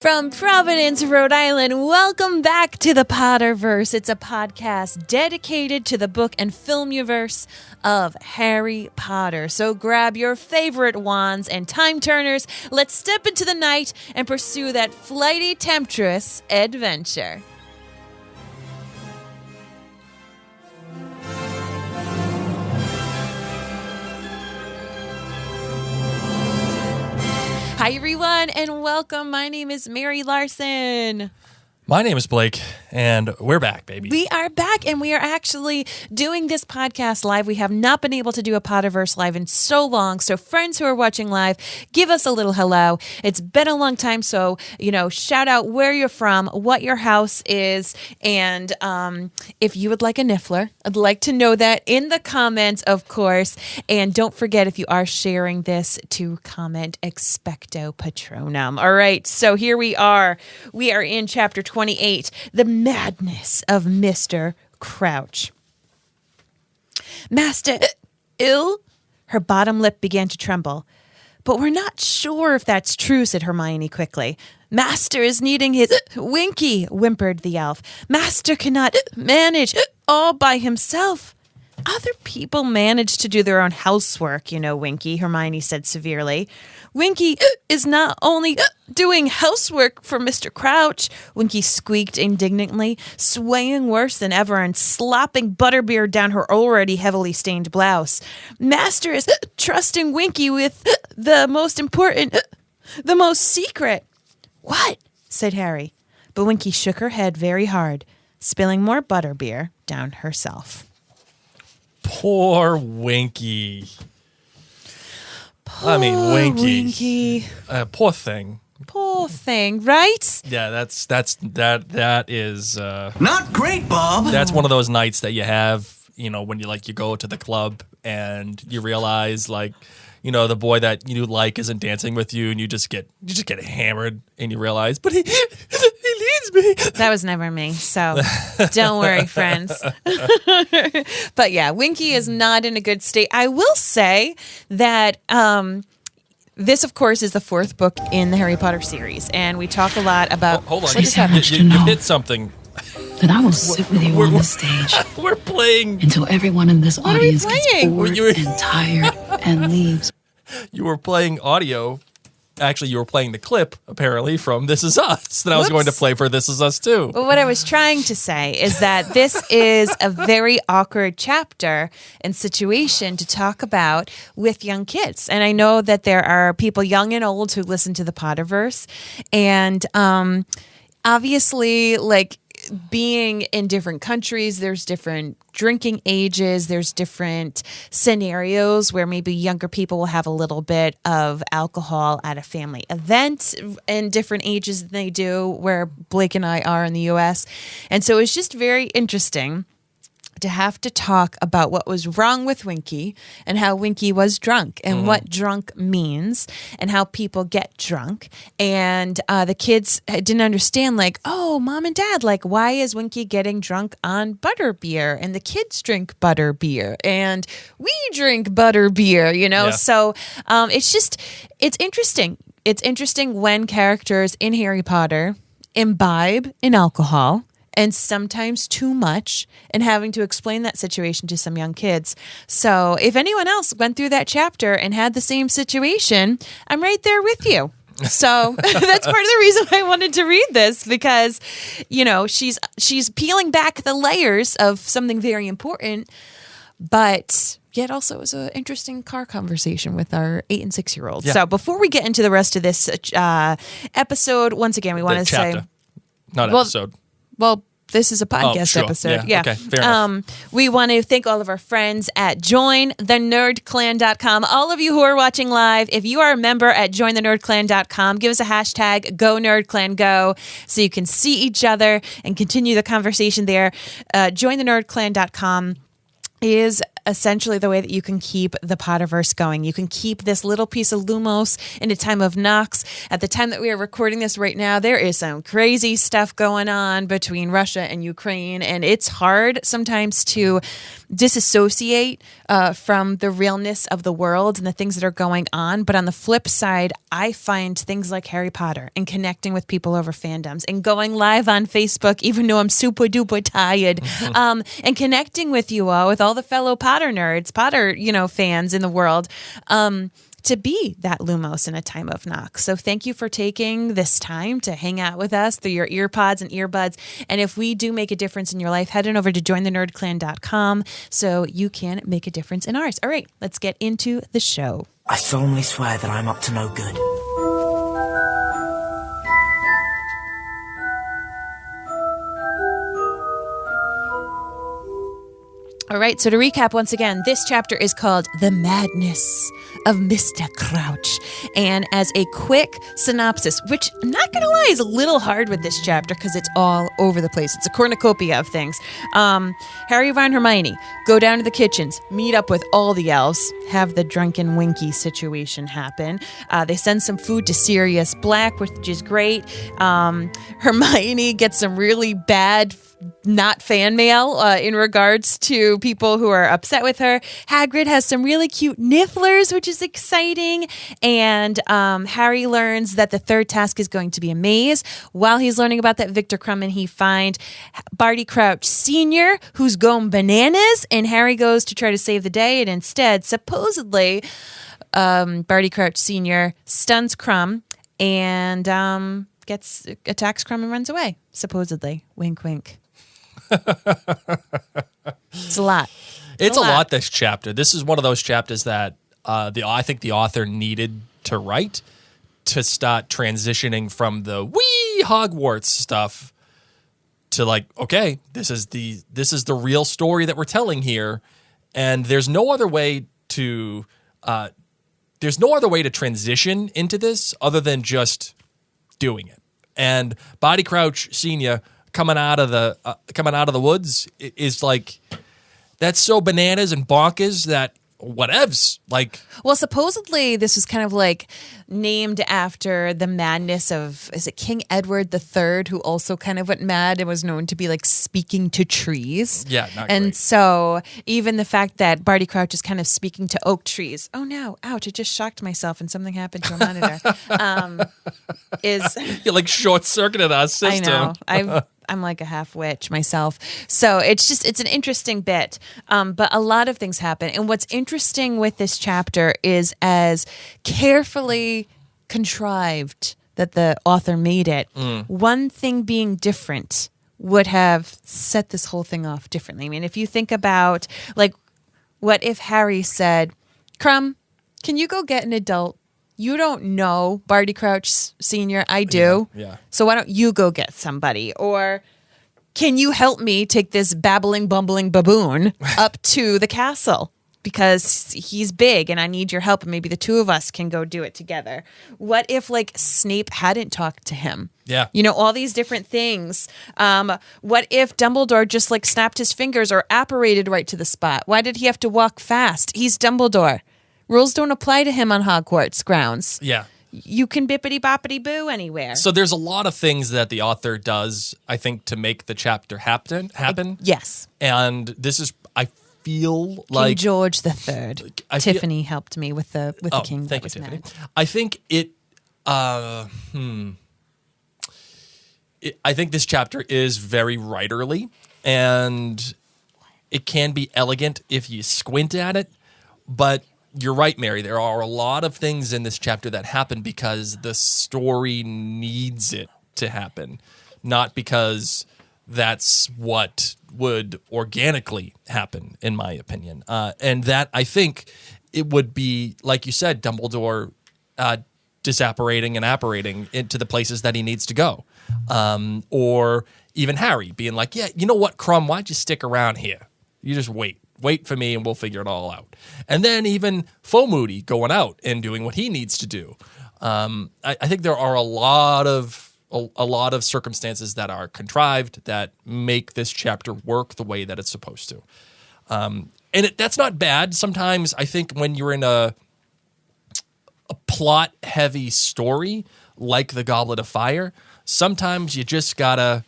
From Providence, Rhode Island, welcome back to the Potterverse. It's a podcast dedicated to the book and film universe of Harry Potter. So grab your favorite wands and time turners. Let's step into the night and pursue that flighty temptress adventure. Hi, everyone, and welcome. My name is Mary Larson. My name is Blake, and we're back, baby. We are back, and we are actually doing this podcast live. We have not been able to do a Potterverse live in so long, so friends who are watching live, give us a little hello. It's been a long time, so, shout out where you're from, what your house is, and if you would like a niffler, I'd like to know that in the comments, of course, and don't forget, if you are sharing this, to comment Expecto Patronum. All right, so here we are. We are in chapter 28, The Madness of Mr. Crouch. Master, ill? Her bottom lip began to tremble. But we're not sure if that's true, said Hermione quickly. Master is needing his Winky, whimpered the elf. Master cannot manage all by himself. Other people manage to do their own housework, Winky, Hermione said severely. Winky is not only doing housework for Mr. Crouch, Winky squeaked indignantly, swaying worse than ever and slopping butterbeer down her already heavily stained blouse. Master is trusting Winky with the most important, the most secret. What? Said Harry. But Winky shook her head very hard, spilling more butterbeer down herself. Poor Winky. Winky. Poor thing. Poor thing, right? Yeah, that is not great, Bob. That's one of those nights that you have, when you go to the club and you realize the boy that you like isn't dancing with you, and you just get hammered, and you realize, but he needs me. That was never me, so don't worry, friends. But yeah, Winky is not in a good state. I will say that this, of course, is the fourth book in the Harry Potter series, and we talk a lot about. Hold on, you hit something. That I will sit with you on the stage. We're playing until everyone in this audience gets bored and tired and leaves. You were playing audio. Actually, you were playing the clip, apparently, from This Is Us. That I was going to play for This Is Us, too. Well, what I was trying to say is that this is a very awkward chapter and situation to talk about with young kids. And I know that there are people young and old who listen to the Potterverse. And obviously, being in different countries, there's different drinking ages, there's different scenarios where maybe younger people will have a little bit of alcohol at a family event in different ages than they do where Blake and I are in the US. And so it's just very interesting to have to talk about what was wrong with Winky and how Winky was drunk and what drunk means and how people get drunk. And the kids didn't understand, Mom and Dad, why is Winky getting drunk on butterbeer? And the kids drink butterbeer and we drink butterbeer, Yeah. So it's interesting. It's interesting when characters in Harry Potter imbibe in alcohol, and sometimes too much, and having to explain that situation to some young kids. So if anyone else went through that chapter and had the same situation, I'm right there with you. So that's part of the reason why I wanted to read this, because, she's peeling back the layers of something very important, but yet also it was an interesting car conversation with our 8 and 6-year-olds. Yeah. So before we get into the rest of this episode, once again, we want to say... Not episode. Well, this is a podcast episode. Yeah. Okay, fair enough. We want to thank all of our friends at jointhenerdclan.com. All of you who are watching live, if you are a member at jointhenerdclan.com, give us a hashtag #GoNerdClanGo so you can see each other and continue the conversation there. Jointhenerdclan.com is essentially the way that you can keep the Potterverse going. You can keep this little piece of Lumos in a time of Nox. At the time that we are recording this right now, there is some crazy stuff going on between Russia and Ukraine, and it's hard sometimes to disassociate from the realness of the world and the things that are going on. But on the flip side, I find things like Harry Potter and connecting with people over fandoms and going live on Facebook, even though I'm super duper tired, and connecting with you all, with all the fellow Potter nerds, Potter, fans in the world, to be that Lumos in a time of Nox. So thank you for taking this time to hang out with us through your earpods and earbuds. And if we do make a difference in your life, head on over to jointhenerdclan.com so you can make a difference in ours. All right, let's get into the show. I solemnly swear that I'm up to no good. All right, so to recap once again, this chapter is called The Madness of Mr. Crouch. And as a quick synopsis, which I'm not going to lie is a little hard with this chapter because it's all over the place. It's a cornucopia of things. Harry, Ron, Hermione go down to the kitchens, meet up with all the elves, have the drunken Winky situation happen. They send some food to Sirius Black, which is great. Hermione gets some really bad not fan mail in regards to people who are upset with her. Hagrid has some really cute nifflers, which is exciting. And Harry learns that the third task is going to be a maze. While he's learning about that, Victor Crumb and he find Barty Crouch Sr., who's going bananas, and Harry goes to try to save the day. And instead, supposedly, Barty Crouch Sr. stuns Crumb and attacks Crumb and runs away, supposedly. Wink, wink. It's a lot. It's a lot, this chapter. This is one of those chapters that I think the author needed to write to start transitioning from the wee Hogwarts stuff to okay, this is the real story that we're telling here, and there's no other way to transition into this other than just doing it. And Barty Crouch Sr. coming out of the woods is that's so bananas and bonkers that whatevs. Well, supposedly this was kind of named after the madness of, is it King Edward III, who also kind of went mad and was known to be speaking to trees. Yeah, not and great. So even the fact that Barty Crouch is kind of speaking to oak trees. Oh no! Ouch! I just shocked myself and something happened to a monitor. Is you short circuited our system. I know. I'm like a half witch myself. So it's an interesting bit. But a lot of things happen. And what's interesting with this chapter is as carefully contrived that the author made it, one thing being different would have set this whole thing off differently. I mean, if you think about, what if Harry said, Crumb, can you go get an adult? You don't know Barty Crouch Sr. I do. Yeah. So why don't you go get somebody? Or can you help me take this babbling, bumbling baboon up to the castle? Because he's big and I need your help and maybe the two of us can go do it together. What if Snape hadn't talked to him? Yeah. All these different things. What if Dumbledore just snapped his fingers or apparated right to the spot? Why did he have to walk fast? He's Dumbledore. Rules don't apply to him on Hogwarts grounds. Yeah. You can bippity boppity boo anywhere. So there's a lot of things that the author does, I think, to make the chapter happen. Yes. And this is, I feel King George III. Tiffany helped me with the king. Thank you, Tiffany. I think I think this chapter is very writerly, and it can be elegant if you squint at it, but you're right, Mary. There are a lot of things in this chapter that happen because the story needs it to happen, not because that's what would organically happen, in my opinion. And that, I think, it would be, like you said, Dumbledore disapparating and apparating into the places that he needs to go. Or even Harry being like, yeah, you know what, Crumb, why don't you stick around here? You just wait. Wait for me and we'll figure it all out. And then even Moody going out and doing what he needs to do. I think there are a lot of circumstances that are contrived that make this chapter work the way that it's supposed to. that's not bad. Sometimes I think when you're in a plot-heavy story like The Goblet of Fire, sometimes you just gotta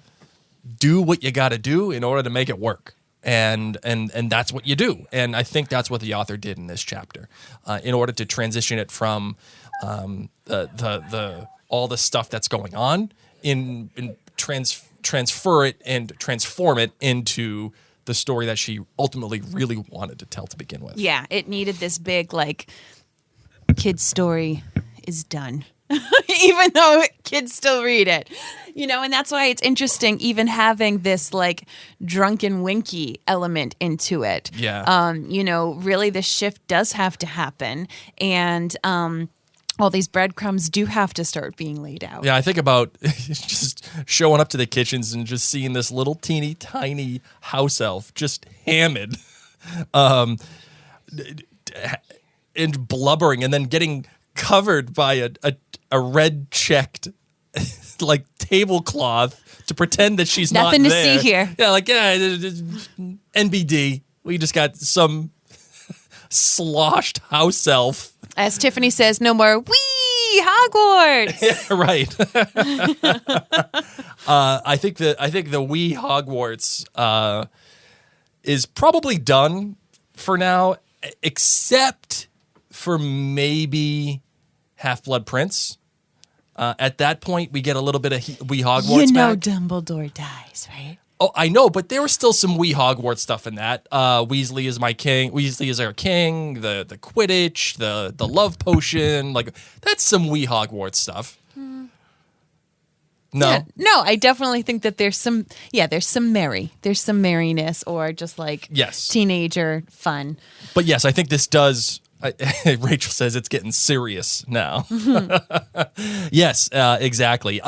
do what you gotta do in order to make it work. And that's what you do. And I think that's what the author did in this chapter, in order to transition it from the all the stuff that's going on transfer it and transform it into the story that she ultimately really wanted to tell to begin with. Yeah, it needed this big, like, kid's story is done. Even though kids still read it. And that's why it's interesting even having this, like, drunken Winky element into it. Yeah. Really the shift does have to happen. And all these breadcrumbs do have to start being laid out. Yeah, I think about just showing up to the kitchens and just seeing this little teeny tiny house elf just hammered and blubbering and then getting covered by a red checked like tablecloth to pretend that she's nothing not to there. see here. Yeah, like NBD. We just got some sloshed house elf. As Tiffany says, no more wee Hogwarts. Yeah, right. I think the wee Hogwarts is probably done for now, except for maybe Half-Blood Prince. At that point, we get a little bit of wee Hogwarts back. Dumbledore dies, right? Oh, I know, but there was still some wee Hogwarts stuff in that. Weasley is my king. Weasley is our king. The Quidditch, the love potion, like that's some wee Hogwarts stuff. No, yeah, no, I definitely think that there's some merriness or just like teenager fun. But yes, I think this does. Rachel says it's getting serious now. Mm-hmm. Yes, exactly.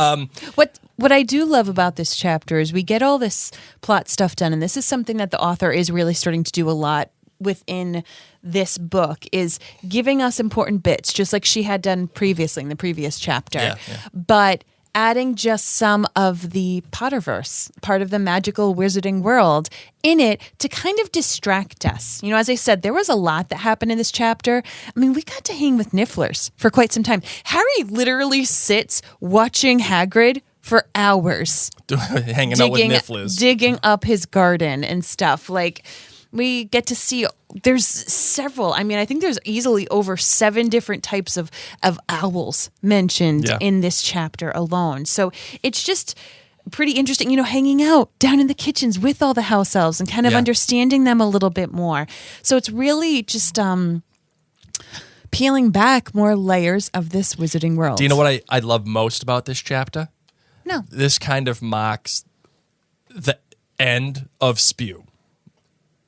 What I do love about this chapter is we get all this plot stuff done, and this is something that the author is really starting to do a lot within this book, is giving us important bits, just like she had done previously in the previous chapter. Yeah. But adding just some of the Potterverse, part of the magical wizarding world, in it to kind of distract us. As I said, there was a lot that happened in this chapter. I mean, we got to hang with Nifflers for quite some time. Harry literally sits watching Hagrid for hours. Hanging out with Nifflers. Digging up his garden and stuff. Like, we get to see, there's several. I mean, I think there's easily over 7 different types of owls mentioned in this chapter alone. So it's just pretty interesting, hanging out down in the kitchens with all the house elves and kind of understanding them a little bit more. So it's really just peeling back more layers of this wizarding world. Do you know what I love most about this chapter? No. This kind of marks the end of Spew.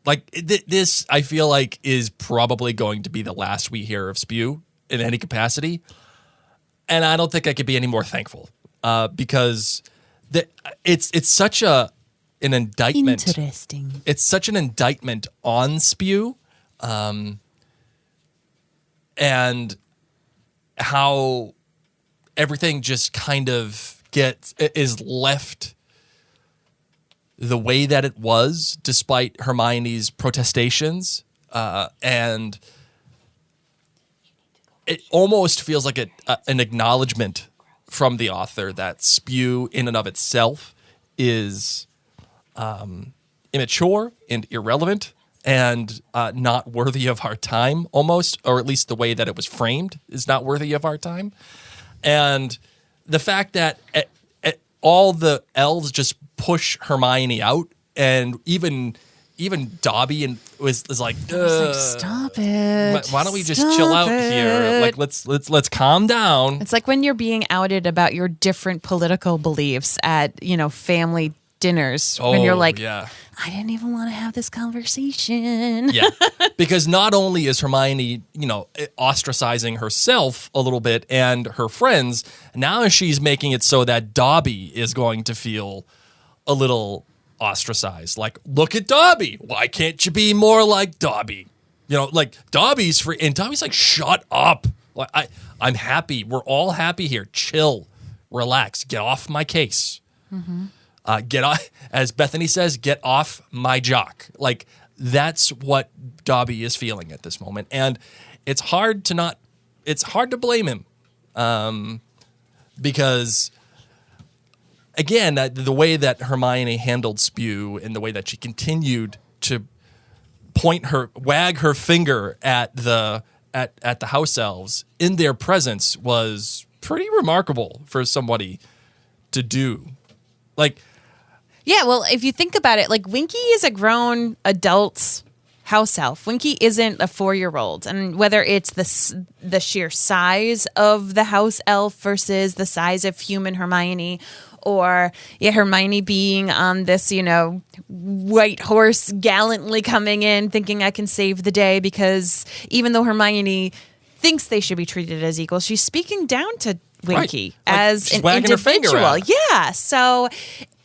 Like, this, I feel like, is probably going to be the last we hear of Spew in any capacity. And I don't think I could be any more thankful because it's such an indictment. Interesting. It's such an indictment on Spew and how everything just kind of is left the way that it was, despite Hermione's protestations, and it almost feels like an acknowledgement from the author that Spew, in and of itself, is immature and irrelevant and not worthy of our time, almost, or at least the way that it was framed is not worthy of our time, and the fact that all the elves just push Hermione out, and even Dobby is like, stop it. Why don't we just chill out here? Like, let's calm down. It's like when you're being outed about your different political beliefs at family dinners when you're like, I didn't even want to have this conversation. Yeah, because not only is Hermione, ostracizing herself a little bit and her friends, now she's making it so that Dobby is going to feel a little ostracized. Like, look at Dobby. Why can't you be more like Dobby? Like Dobby's free, and Dobby's like, shut up. Like, I'm happy. We're all happy here. Chill, relax, get off my case. Mm-hmm. Get off, as Bethany says, get off my jock. Like, that's what Dobby is feeling at this moment, and it's hard to blame him, because again, the way that Hermione handled Spew and the way that she continued to wag her finger at the house elves in their presence was pretty remarkable for somebody to do. Like, yeah, well, if you think about it, like Winky is a grown adult house elf. Winky isn't a 4-year-old, and whether it's the sheer size of the house elf versus the size of human Hermione, or Hermione being on this, white horse gallantly coming in thinking I can save the day, because even though Hermione thinks they should be treated as equals, she's speaking down to Winky as an individual. Yeah, so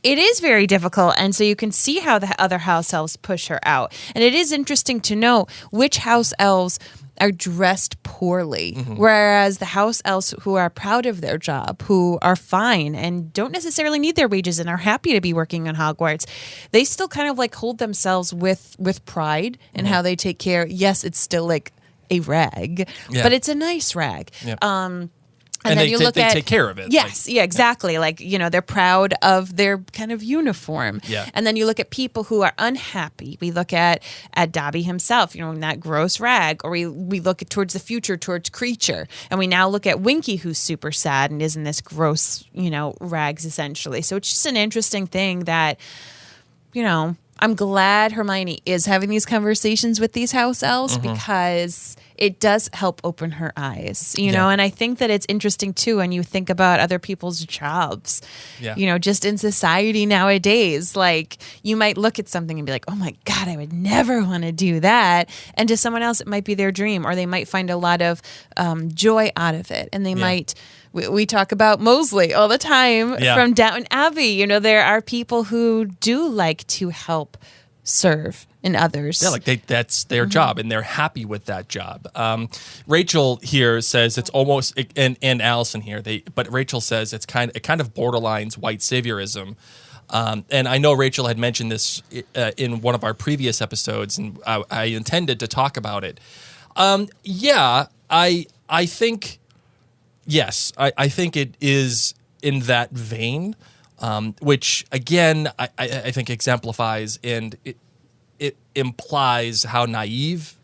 it is very difficult, and so you can see how the other house elves push her out. And it is interesting to know which house elves are dressed poorly, whereas the house elves who are proud of their job, who are fine and don't necessarily need their wages and are happy to be working on Hogwarts, they still kind of like hold themselves with pride in how they take care. Yes, it's still like a rag, but it's a nice rag. Yeah. And then they take care of it. Yes, exactly. Like, they're proud of their kind of uniform. Yeah. And then you look at people who are unhappy. We look at Dobby himself, in that gross rag. Or we look towards the future, towards Creature. And we now look at Winky, who's super sad and is in this gross, rags, essentially. So it's just an interesting thing that, I'm glad Hermione is having these conversations with these house elves, because it does help open her eyes, know, and I think that it's interesting too when you think about other people's jobs, just in society nowadays. Like, you might look at something and be like, oh my God, I would never want to do that. And to someone else, it might be their dream, or they might find a lot of joy out of it. And they might, we talk about Mosley all the time from Downton Abbey. There are people who do like to help serve in others. Yeah, like that's their job, and they're happy with that job. Rachel here says it's almost, and Allison here, but Rachel says it kind of borderlines white saviorism. And I know Rachel had mentioned this in one of our previous episodes, and I intended to talk about it. I think, yes, I think it is in that vein, which again I think exemplifies and it implies how naive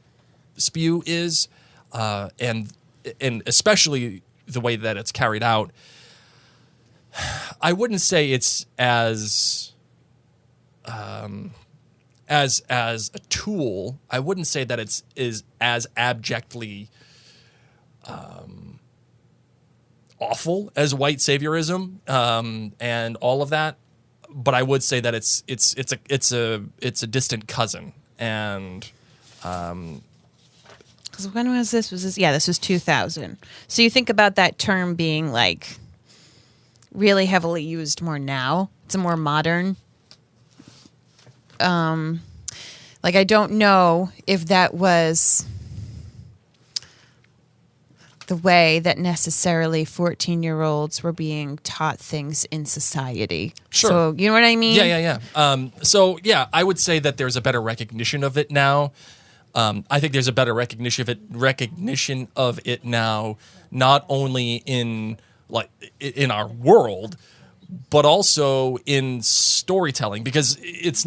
Spew is, and especially the way that it's carried out. I wouldn't say it's as a tool. I wouldn't say that is as abjectly awful as white saviorism and all of that. But I would say that it's a distant cousin, and because when was this? This was 2000. So you think about that term being like really heavily used more now. It's a more modern. Like, I don't know if that was the way that necessarily 14-year-olds were being taught things in society. Sure. So, you know what I mean? Yeah. I would say that there's a better recognition of it now. I think there's a better recognition of it now, not only in our world, but also in storytelling, because it's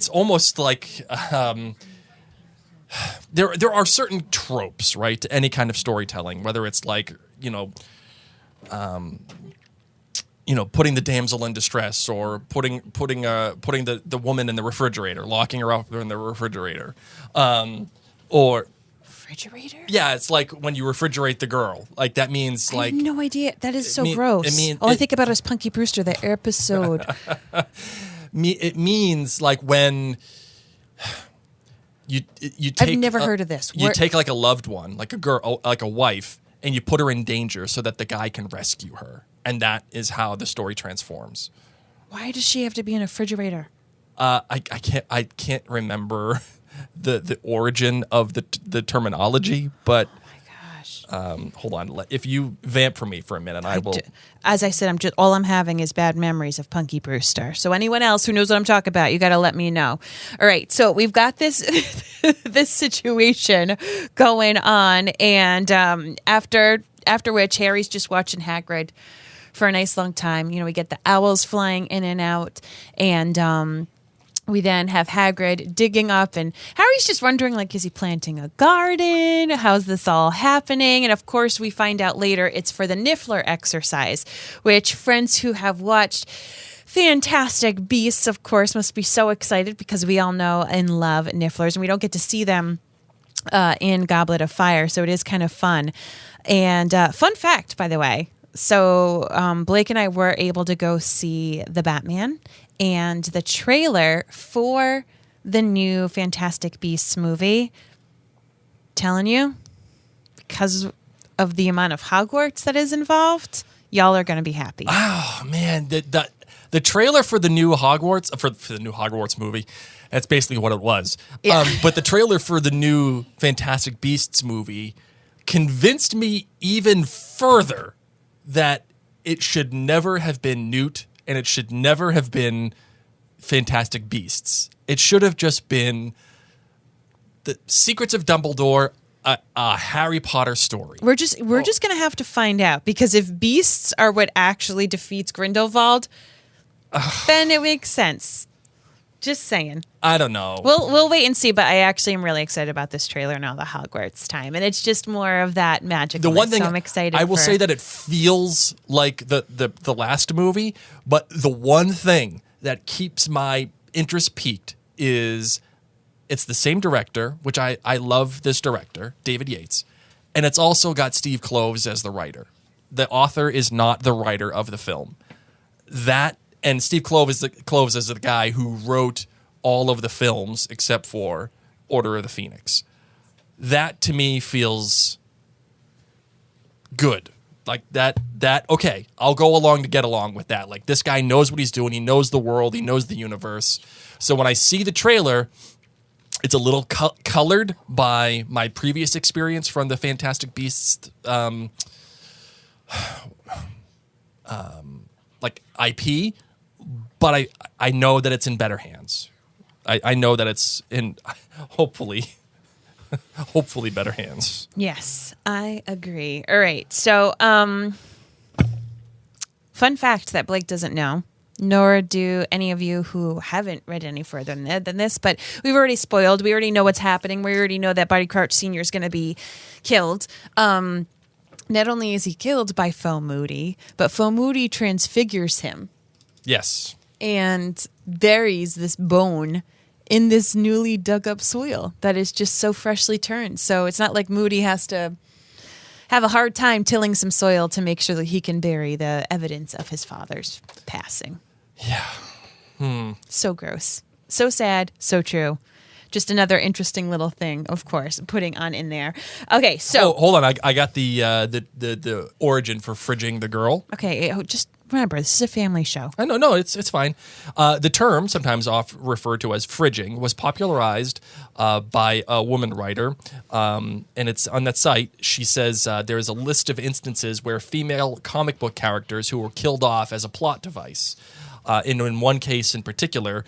almost like there are certain tropes, right, to any kind of storytelling, whether it's like, putting the damsel in distress, or putting the woman in the refrigerator, locking her up in the refrigerator, or refrigerator. Yeah, it's like when you refrigerate the girl. Like, that means like, I have no idea. That is so gross. All I think about is Punky Brewster, the episode. It means like when you take. I've never heard of this. You take like a loved one, like a girl, like a wife, and you put her in danger so that the guy can rescue her, and that is how the story transforms. Why does she have to be in a refrigerator? I can't remember the origin of the terminology, but oh my gosh, Hold on. If you vamp for me for a minute, I will. As I said, all I'm having is bad memories of Punky Brewster. So anyone else who knows what I'm talking about, you got to let me know. All right, so we've got this this situation going on, and after which Harry's just watching Hagrid for a nice long time. We get the owls flying in and out, and we then have Hagrid digging up, and Harry's just wondering, is he planting a garden? How's this all happening? And of course, we find out later it's for the Niffler exercise, which friends who have watched Fantastic Beasts, of course, must be so excited because we all know and love Nifflers, and we don't get to see them in Goblet of Fire, so it is kind of fun. And fun fact, by the way, so Blake and I were able to go see The Batman, and the trailer for the new Fantastic Beasts movie, telling you, because of the amount of Hogwarts that is involved, y'all are going to be happy. Oh, man. The trailer for the new Hogwarts, for the new Hogwarts movie, that's basically what it was. Yeah. But the trailer for the new Fantastic Beasts movie convinced me even further that it should never have been Newt, and it should never have been Fantastic Beasts. It should have just been the Secrets of Dumbledore, a Harry Potter story. We're just going to have to find out, because if beasts are what actually defeats Grindelwald, then it makes sense. Just saying. I don't know. We'll wait and see, but I actually am really excited about this trailer now, the Hogwarts time, and it's just more of that magic. The one thing so I'm excited. I will say that it feels like the last movie, but the one thing that keeps my interest peaked is it's the same director, which I love this director, David Yates, and it's also got Steve Kloves as the writer. The author is not the writer of the film. And Steve Kloves is the guy who wrote all of the films except for Order of the Phoenix. That to me feels good. Like that, okay, I'll go along to get along with that. Like, this guy knows what he's doing. He knows the world. He knows the universe. So when I see the trailer, it's a little colored by my previous experience from the Fantastic Beasts IP, but I know that it's in better hands. I know that it's in hopefully better hands. Yes, I agree. All right. So, fun fact that Blake doesn't know, nor do any of you who haven't read any further than this, but we've already spoiled. We already know what's happening. We already know that Barty Crouch Sr. is going to be killed. Not only is he killed by Fo Moody, but Fo Moody transfigures him. Yes. And buries this bone in this newly dug up soil that is just so freshly turned. So it's not like Moody has to have a hard time tilling some soil to make sure that he can bury the evidence of his father's passing. Yeah. So gross. So sad. So true. Just another interesting little thing, of course, putting on in there. Okay, so hold on. I got the origin for fridging the girl. Okay, just remember, this is a family show. I know, no, it's fine. The term, sometimes referred to as fridging, was popularized by a woman writer, and it's on that site. She says there is a list of instances where female comic book characters who were killed off as a plot device. In one case in particular,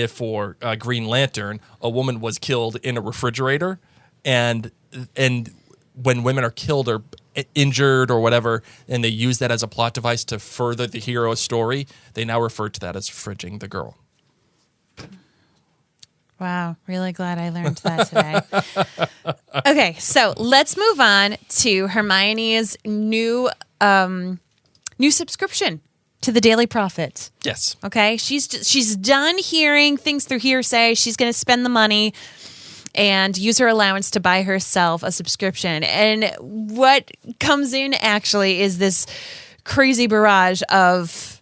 for Green Lantern, a woman was killed in a refrigerator, and when women are killed or injured or whatever, and they use that as a plot device to further the hero's story, they now refer to that as fridging the girl. Wow, really glad I learned that today. Okay, so let's move on to Hermione's new subscription to the Daily Prophet. Yes. Okay, she's done hearing things through hearsay. She's going to spend the money and use her allowance to buy herself a subscription. And what comes in actually is this crazy barrage of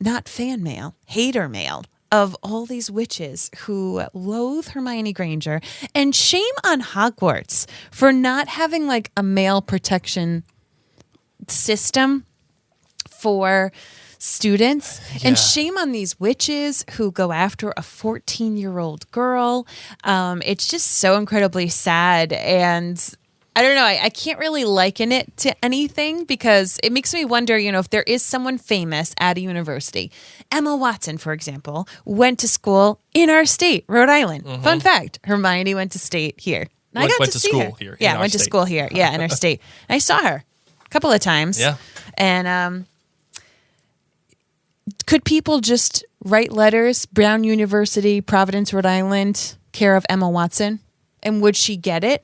not fan mail, hater mail of all these witches who loathe Hermione Granger. And shame on Hogwarts for not having like a mail protection system for students. Yeah. And shame on these witches who go after a 14-year-old girl. It's just so incredibly sad. And I don't know. I can't really liken it to anything because it makes me wonder, if there is someone famous at a university. Emma Watson, for example, went to school in our state, Rhode Island. Fun fact, Hermione went to state here. And I got went to to see school her. here in Yeah, our went to state. school here. Yeah, in our state. And I saw her a couple of times. Yeah. And could people just write letters, Brown University, Providence, Rhode Island, care of Emma Watson? And would she get it?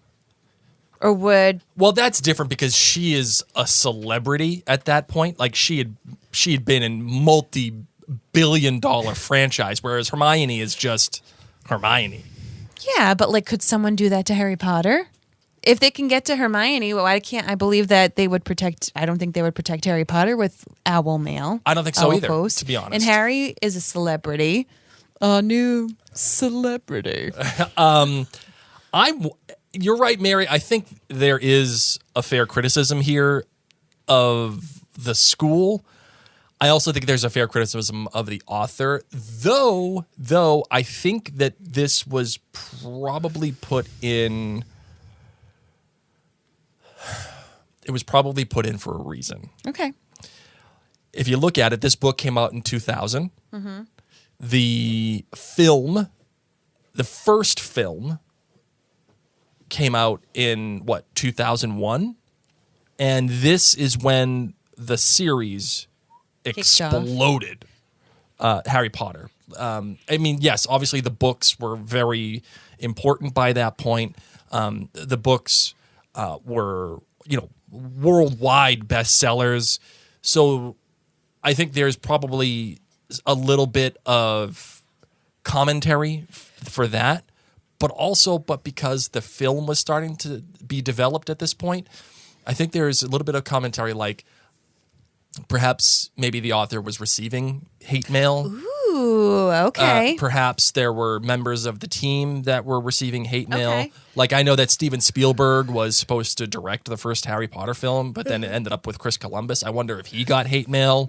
Or would... Well, that's different because she is a celebrity at that point. Like she had been in multi-billion-dollar franchise, whereas Hermione is just Hermione. Yeah, but like, could someone do that to Harry Potter? If they can get to Hermione, why can't I believe that they would protect? I don't think they would protect Harry Potter with owl mail. I don't think so Owl either, Post. to be honest. And Harry is a celebrity, a new celebrity. You're right, Mary. I think there is a fair criticism here of the school. I also think there's a fair criticism of the author, though I think that this was probably put in. It was probably put in for a reason. Okay. If you look at it, this book came out in 2000. The first film, came out in 2001, and this is when the series exploded. Harry Potter. I mean, yes, obviously the books were very important by that point. The books were, worldwide bestsellers. So I think there's probably a little bit of commentary for that, but because the film was starting to be developed at this point, I think there's a little bit of commentary, like perhaps maybe the author was receiving hate mail. Ooh, okay. Perhaps there were members of the team that were receiving hate mail. Okay. Like I know that Steven Spielberg was supposed to direct the first Harry Potter film, but then it ended up with Chris Columbus. I wonder if he got hate mail.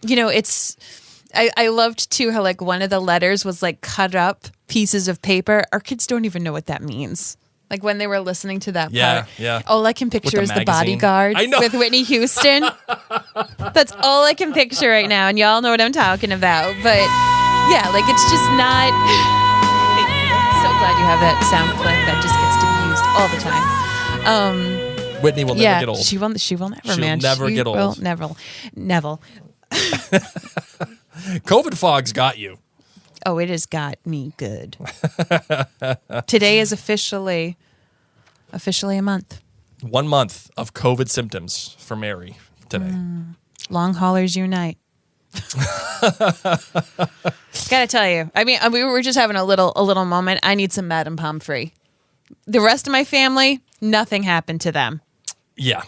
I loved too how like one of the letters was like cut up pieces of paper. Our kids don't even know what that means. Like when they were listening to that part. Yeah. All I can picture the is the magazine. Bodyguard I know. with Whitney Houston. That's all I can picture right now. And y'all know what I'm talking about. But yeah, like it's just not. Thank you. So glad you have that sound clip that just gets to be used all the time. Whitney will never get old. She will never, She'll man. never She get old. will Neville. COVID fog's got you. Oh, it has got me good. Today is officially a month. 1 month of COVID symptoms for Mary today. Long haulers unite. Gotta tell you, I mean, we were just having a little moment. I need some Madame Pomfrey. The rest of my family, nothing happened to them. Yeah.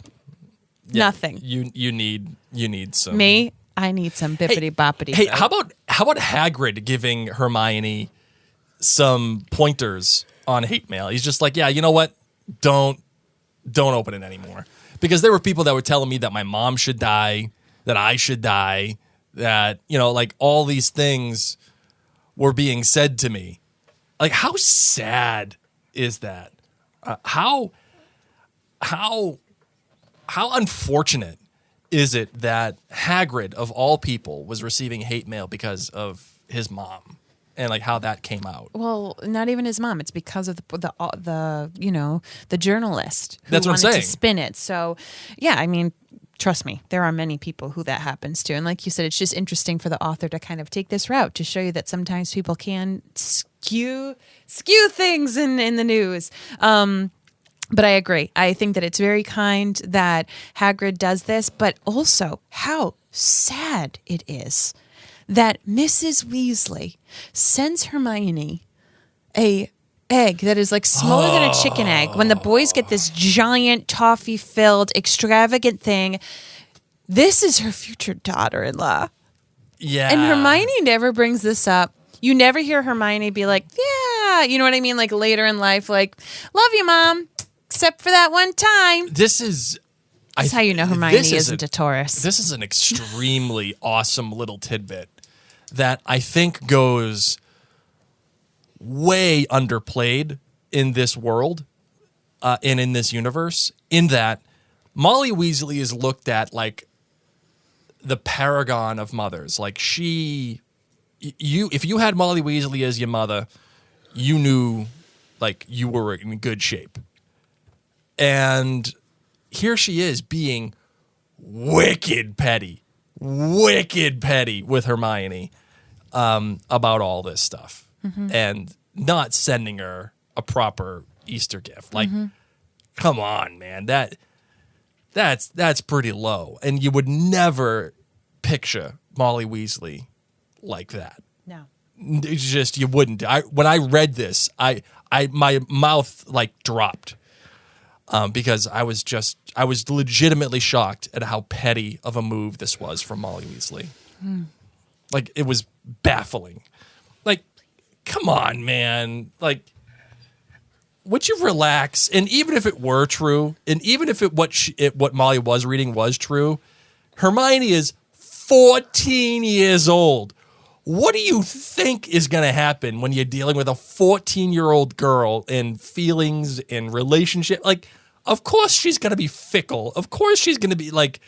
Nothing. You need some. Me, I need some bippity boppity. Hey, how about Hagrid giving Hermione some pointers on hate mail? He's just like, yeah, you know what? Don't open it anymore. Because there were people that were telling me that my mom should die, that I should die, that, like all these things were being said to me. Like, how sad is that? How unfortunate is it that Hagrid, of all people, was receiving hate mail because of his mom, and like how that came out? Well, not even his mom. It's because of the journalist who That's what I'm wanted saying. to spin it. So, yeah, I mean, trust me, there are many people who that happens to. And like you said, it's just interesting for the author to kind of take this route to show you that sometimes people can skew things in the news. But I agree. I think that it's very kind that Hagrid does this, but also how sad it is that Mrs. Weasley sends Hermione a egg that is like smaller than a chicken egg when the boys get this giant toffee-filled extravagant thing. This is her future daughter-in-law. Yeah. And Hermione never brings this up. You never hear Hermione be like, yeah, you know what I mean? Like later in life, like, love you, Mom. Except for that one time. That's how you know Hermione isn't a Taurus. This is an extremely awesome little tidbit that I think goes way underplayed in this world. and in this universe, in that Molly Weasley is looked at like the paragon of mothers. Like if you had Molly Weasley as your mother, you knew like you were in good shape. And here she is being wicked petty with Hermione about all this stuff and not sending her a proper Easter gift. Like, come on, man. That's pretty low. And you would never picture Molly Weasley like that. No. It's just, you wouldn't. When I read this, my mouth like dropped because I was legitimately shocked at how petty of a move this was from Molly Weasley. Like, it was baffling. Like, come on, man. Like, would you relax? And even if it were true, and even if what Molly was reading was true, Hermione is 14 years old. What do you think is going to happen when you're dealing with a 14-year-old girl and feelings and relationship? Like, of course she's going to be fickle. Of course she's going to be like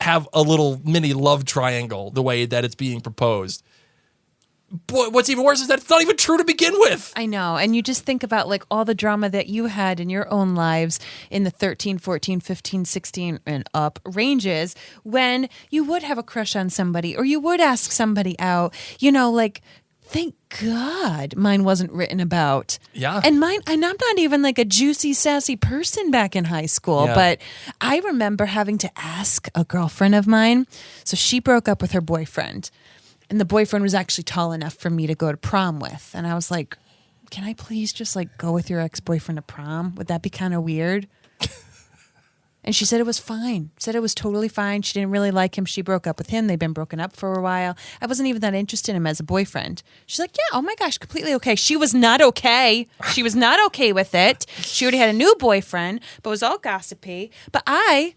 have a little mini love triangle the way that it's being proposed. But what's even worse is that it's not even true to begin with. I know. And you just think about like all the drama that you had in your own lives in the 13, 14, 15, 16 and up ranges when you would have a crush on somebody or you would ask somebody out, like, thank God mine wasn't written about. Yeah. And I'm not even like a juicy, sassy person back in high school, but I remember having to ask a girlfriend of mine. So she broke up with her boyfriend. And the boyfriend was actually tall enough for me to go to prom with. And I was like, can I please just like go with your ex-boyfriend to prom? Would that be kind of weird? And she said it was fine. Said it was totally fine. She didn't really like him. She broke up with him. They've been broken up for a while. I wasn't even that interested in him as a boyfriend. She's like, yeah, oh my gosh, completely okay. She was not okay. She was not okay with it. She already had a new boyfriend, but was all gossipy. But I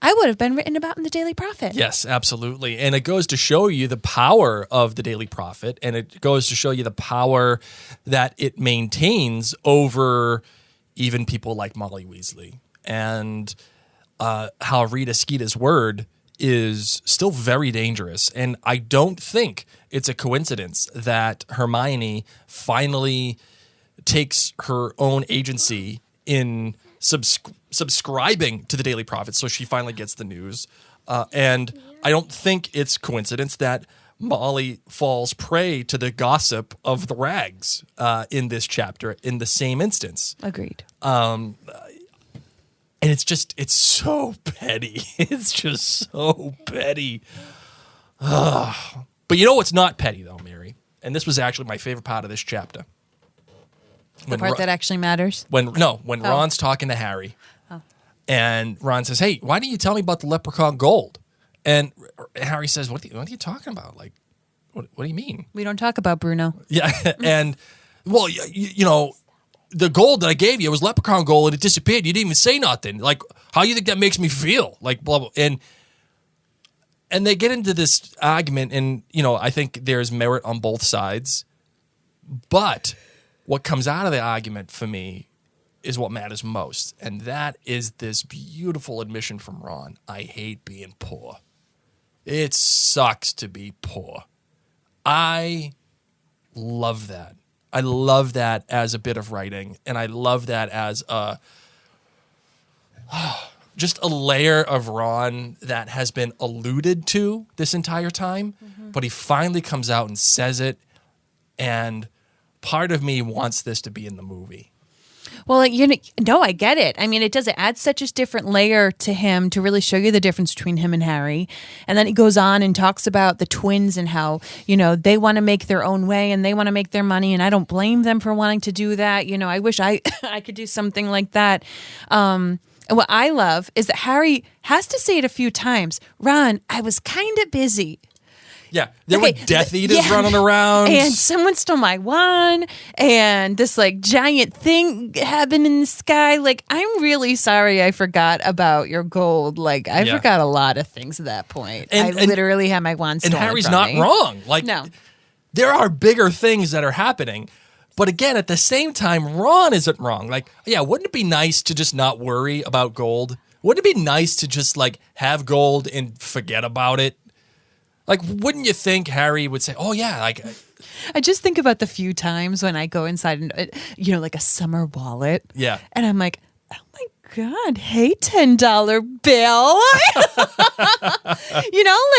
would have been written about in the Daily Prophet. Yes, absolutely. And it goes to show you the power of the Daily Prophet, and it goes to show you the power that it maintains over even people like Molly Weasley, and how Rita Skeeter's word is still very dangerous. And I don't think it's a coincidence that Hermione finally takes her own agency in subscribing to the Daily Prophet, so she finally gets the news. And I don't think it's coincidence that Molly falls prey to the gossip of the rags in this chapter in the same instance. Agreed. And it's so petty. It's just so petty. But you know what's not petty, though, Mary? And this was actually my favorite part of this chapter. The part that actually matters? When Ron's talking to Harry. Oh. And Ron says, hey, why didn't you tell me about the leprechaun gold? And Harry says, what are you talking about? Like, what do you mean? We don't talk about Bruno. Yeah. And, well, the gold that I gave you was leprechaun gold and it disappeared. You didn't even say nothing. Like, how do you think that makes me feel? Like, blah, blah. And they get into this argument, and, I think there's merit on both sides. But what comes out of the argument for me is what matters most. And that is this beautiful admission from Ron. I hate being poor. It sucks to be poor. I love that. I love that as a bit of writing. And I love that as just a layer of Ron that has been alluded to this entire time. Mm-hmm. But he finally comes out and says it. And part of me wants this to be in the movie. Well, no, I get it. I mean, it adds such a different layer to him to really show you the difference between him and Harry. And then he goes on and talks about the twins and how, they want to make their own way and they want to make their money. And I don't blame them for wanting to do that. I wish I could do something like that. And what I love is that Harry has to say it a few times. Ron, I was kind of busy. Yeah, there were Death Eaters running around. And someone stole my wand, and this, giant thing happened in the sky. I'm really sorry I forgot about your gold. I forgot a lot of things at that point. I literally had my wand stolen and Harry's from not me. wrong. No. There are bigger things that are happening, But again, at the same time, Ron isn't wrong. Like, yeah, wouldn't it be nice to just not worry about gold? Wouldn't it be nice to just like have gold and forget about it? Like, wouldn't you think Harry would say, "Oh yeah," like I just think about the few times when I go inside and, like a summer wallet. Yeah. And I'm like, oh my God, hey, $10 bill.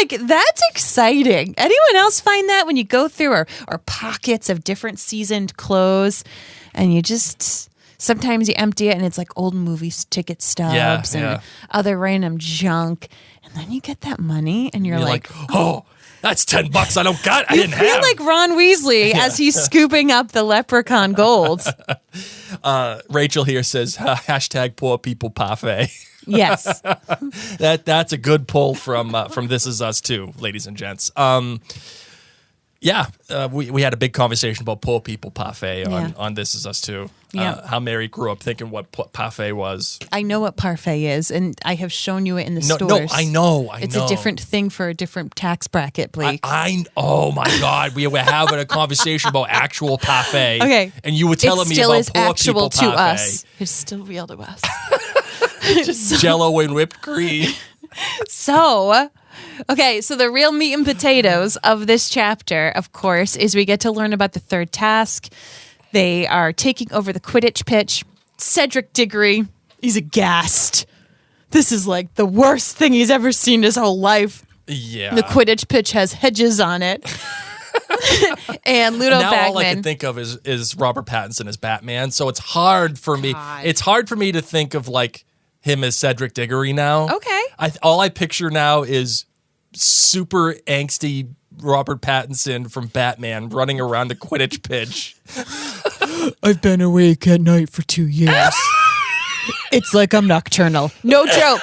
Like that's exciting. Anyone else find that when you go through our pockets of different seasoned clothes and you just sometimes you empty it and it's like old movie ticket stubs and other random junk. And then you get that money and you're like, oh, that's $10 I don't got. I didn't feel have. like Ron Weasley as he's scooping up the leprechaun gold. Rachel here says, hashtag poor people parfait. Yes. That's a good pull from This Is Us too, ladies and gents. We had a big conversation about poor people parfait on This Is Us too. Yeah. How Mary grew up thinking what parfait was. I know what parfait is, and I have shown you it in the stores. No, I know. It's a different thing for a different tax bracket, Blake. Oh my God, we were having a conversation about actual parfait. Okay. And you were telling me about poor people to parfait. us. It's still real to us. Just Jell-O and whipped cream. So the real meat and potatoes of this chapter, of course, is we get to learn about the third task. They are taking over the Quidditch pitch. Cedric Diggory, he's aghast. This is like the worst thing he's ever seen his whole life. Yeah. The Quidditch pitch has hedges on it. And Ludo now Bagman. All I can think of is Robert Pattinson as Batman. So it's hard for me. It's hard for me to think of like him as Cedric Diggory now. Okay. All I picture now is super angsty Robert Pattinson from Batman running around the Quidditch pitch. I've been awake at night for 2 years. It's like I'm nocturnal. No joke.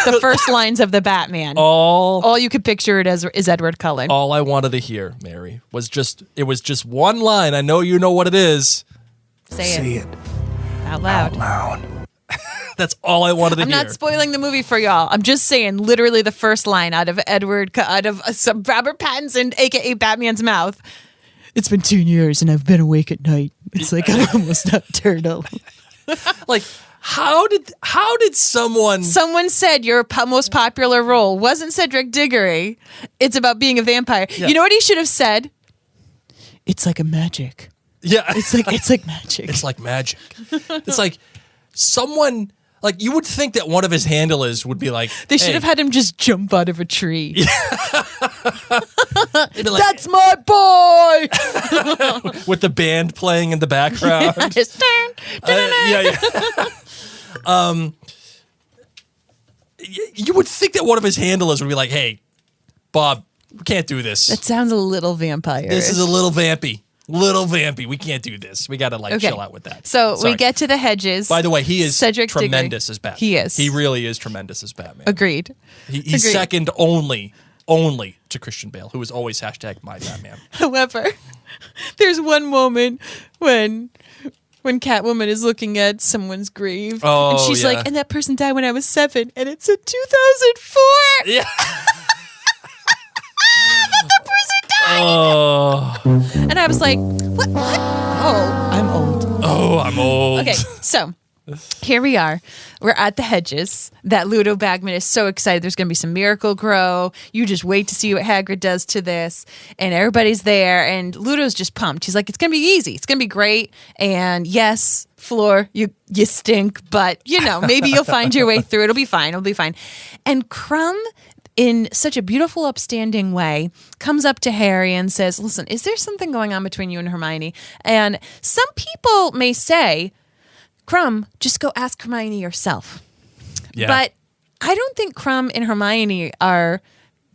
The first lines of the Batman. All you could picture it as is Edward Cullen. All I wanted to hear, Mary, was just one line. I know you know what it is. Say it. Out loud. That's all I wanted to hear. I'm not spoiling the movie for y'all. I'm just saying literally the first line out of some Robert Pattinson, aka Batman's mouth. It's been 2 years and I've been awake at night. It's like I'm almost nocturnal. Like, how did someone said your most popular role wasn't Cedric Diggory. It's about being a vampire. Yeah. You know what he should have said? It's like a magic. Yeah. It's like magic. It's like magic. It's like someone, like, you would think that one of his handlers would be like, they should have had him just jump out of a tree. They'd be like, that's my boy. with the band playing in the background. You would think that one of his handlers would be like, hey, Bob, we can't do this. That sounds a little vampire. This is a little vampy. We can't do this. We got to chill out with that. So we get to the hedges. By the way, he is Cedric tremendous Diggory. as Batman. He is. He really is tremendous as Batman. Agreed. He's second only to Christian Bale, who is always hashtag my Batman. However, there's one moment when Catwoman is looking at someone's grave and she's like, and that person died when I was 7 and it's a 2004. Yeah. That person died. Oh. And I was like, what? Oh, I'm old. Okay, so here we are. We're at the hedges. That Ludo Bagman is so excited. There's going to be some Miracle Grow. You just wait to see what Hagrid does to this. And everybody's there. And Ludo's just pumped. He's like, it's going to be easy. It's going to be great. And yes, Floor, you stink. But, maybe you'll find your way through. It'll be fine. And Crumb, in such a beautiful, upstanding way, comes up to Harry and says, listen, is there something going on between you and Hermione? And some people may say, Crumb, just go ask Hermione yourself. Yeah. But I don't think Crumb and Hermione are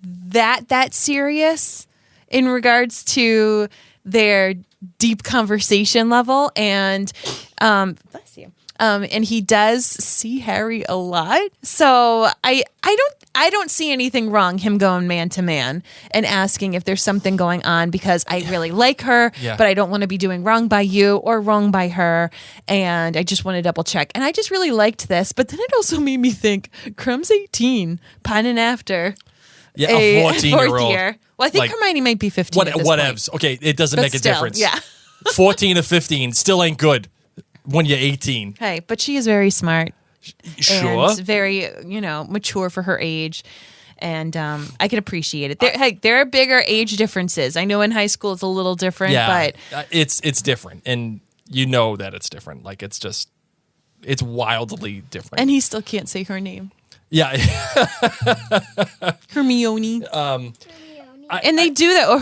that serious in regards to their deep conversation level. And bless you. And he does see Harry a lot. So I don't see anything wrong him going man to man and asking if there's something going on because I really like her, but I don't want to be doing wrong by you or wrong by her. And I just want to double check. And I just really liked this. But then it also made me think, Crumb's 18, pining after a 14-year-old. fourth year. Well, I think Hermione might be 15 at this point. Okay, it doesn't make a difference. Yeah. 14 or 15 still ain't good when you're 18. Hey, but she is very smart. Sure. And very, mature for her age. And I can appreciate it. There are bigger age differences. I know in high school it's a little different, but it's different, and you know that it's different. Like it's wildly different. And he still can't say her name. Yeah, Hermione. And they do that, or